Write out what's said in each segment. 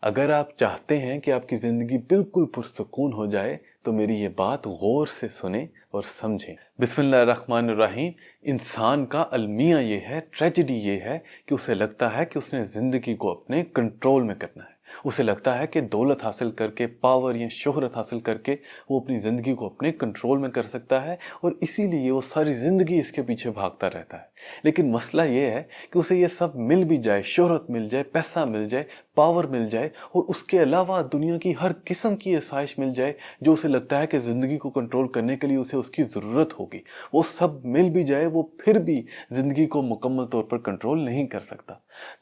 اگر آپ چاہتے ہیں کہ آپ کی زندگی بالکل پرسکون ہو جائے تو میری یہ بات غور سے سنیں اور سمجھیں۔ بسم اللہ الرحمن الرحیم۔ انسان کا المیہ یہ ہے، ٹریجڈی یہ ہے کہ اسے لگتا ہے کہ اس نے زندگی کو اپنے کنٹرول میں کرنا ہے۔ اسے لگتا ہے کہ دولت حاصل کر کے، پاور یا شہرت حاصل کر کے وہ اپنی زندگی کو اپنے کنٹرول میں کر سکتا ہے، اور اسی لیے وہ ساری زندگی اس کے پیچھے بھاگتا رہتا ہے۔ لیکن مسئلہ یہ ہے کہ اسے یہ سب مل بھی جائے، شہرت مل جائے، پیسہ مل جائے، پاور مل جائے، اور اس کے علاوہ دنیا کی ہر قسم کی آسائش مل جائے جو اسے لگتا ہے کہ زندگی کو کنٹرول کرنے کے لیے اسے اس کی ضرورت ہوگی، وہ سب مل بھی جائے، وہ پھر بھی زندگی کو مکمل طور پر کنٹرول نہیں کر سکتا۔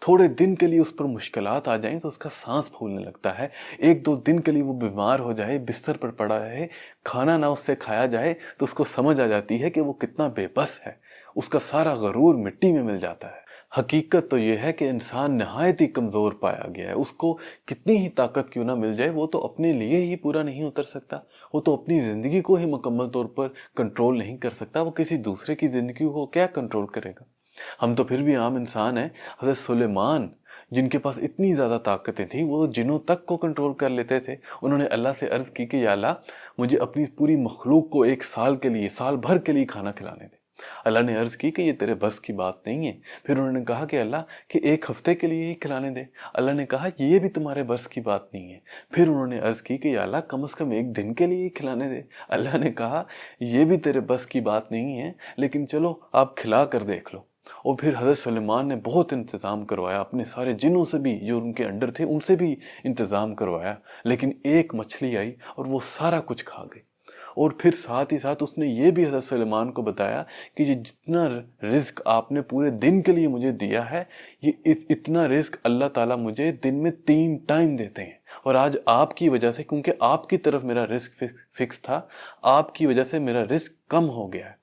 تھوڑے دن کے لیے اس پر مشکلات آ جائیں تو اس کا سانس پھولنے لگتا ہے، ایک دو دن کے لیے وہ بیمار ہو جائے، بستر پر پڑا رہے، کھانا نہ اس سے کھایا جائے تو اس کو سمجھ آ جاتی ہے کہ وہ کتنا بے بس ہے، اس کا سارا غرور مٹی میں مل جاتا ہے۔ حقیقت تو یہ ہے کہ انسان نہایت ہی کمزور پایا گیا ہے، اس کو کتنی ہی طاقت کیوں نہ مل جائے وہ تو اپنے لیے ہی پورا نہیں اتر سکتا، وہ تو اپنی زندگی کو ہی مکمل طور پر کنٹرول نہیں کر سکتا، وہ کسی دوسرے کی زندگی کو کیا کنٹرول کرے گا۔ ہم تو پھر بھی عام انسان ہیں۔ حضرت سلیمان جن کے پاس اتنی زیادہ طاقتیں تھیں، وہ جنوں تک کو کنٹرول کر لیتے تھے، انہوں نے اللہ سے عرض کی کہ یا اللہ مجھے اپنی پوری مخلوق کو ایک سال کے لیے، سال بھر کے لیے کھانا کھلانے دے۔ اللہ نے عرض کی کہ یہ تیرے بس کی بات نہیں ہے۔ پھر انہوں نے کہا کہ اللہ کہ ایک ہفتے کے لیے ہی کھلانے دے۔ اللہ نے کہا یہ بھی تمہارے بس کی بات نہیں ہے۔ پھر انہوں نے عرض کی کہ یا اللہ کم از کم ایک دن کے لیے ہی کھلانے دے۔ اللہ نے کہا یہ بھی تیرے بس کی بات نہیں ہے، لیکن چلو آپ کھلا کر دیکھ لو۔ اور پھر حضرت سلیمان نے بہت انتظام کروایا، اپنے سارے جنوں سے بھی جو ان کے انڈر تھے ان سے بھی انتظام کروایا، لیکن ایک مچھلی آئی اور وہ سارا کچھ کھا گئی۔ اور پھر ساتھ ہی ساتھ اس نے یہ بھی حضرت سلیمان کو بتایا کہ یہ جتنا رزق آپ نے پورے دن کے لیے مجھے دیا ہے، یہ اتنا رزق اللہ تعالیٰ مجھے دن میں 3 ٹائم دیتے ہیں، اور آج آپ کی وجہ سے، کیونکہ آپ کی طرف میرا رزق فکس تھا، آپ کی وجہ سے میرا رزق کم ہو گیا ہے۔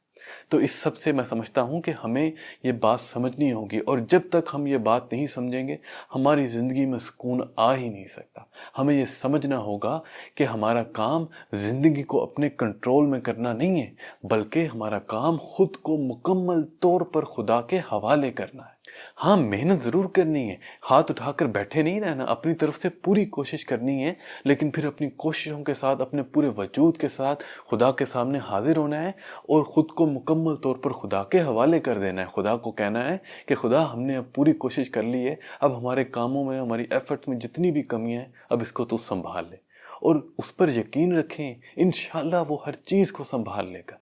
تو اس سب سے میں سمجھتا ہوں کہ ہمیں یہ بات سمجھنی ہوگی، اور جب تک ہم یہ بات نہیں سمجھیں گے ہماری زندگی میں سکون آ ہی نہیں سکتا۔ ہمیں یہ سمجھنا ہوگا کہ ہمارا کام زندگی کو اپنے کنٹرول میں کرنا نہیں ہے، بلکہ ہمارا کام خود کو مکمل طور پر خدا کے حوالے کرنا ہے۔ ہاں محنت ضرور کرنی ہے، ہاتھ اٹھا کر بیٹھے نہیں رہنا، اپنی طرف سے پوری کوشش کرنی ہے، لیکن پھر اپنی کوششوں کے ساتھ، اپنے پورے وجود کے ساتھ خدا کے سامنے حاضر ہونا ہے، اور خود کو مکمل طور پر خدا کے حوالے کر دینا ہے۔ خدا کو کہنا ہے کہ خدا ہم نے اب پوری کوشش کر لی ہے، اب ہمارے کاموں میں، ہماری ایفرٹس میں جتنی بھی کمیاں ہیں اب اس کو تو سنبھال لے، اور اس پر یقین رکھیں انشاءاللہ وہ ہر چیز کو سنبھال لے گا۔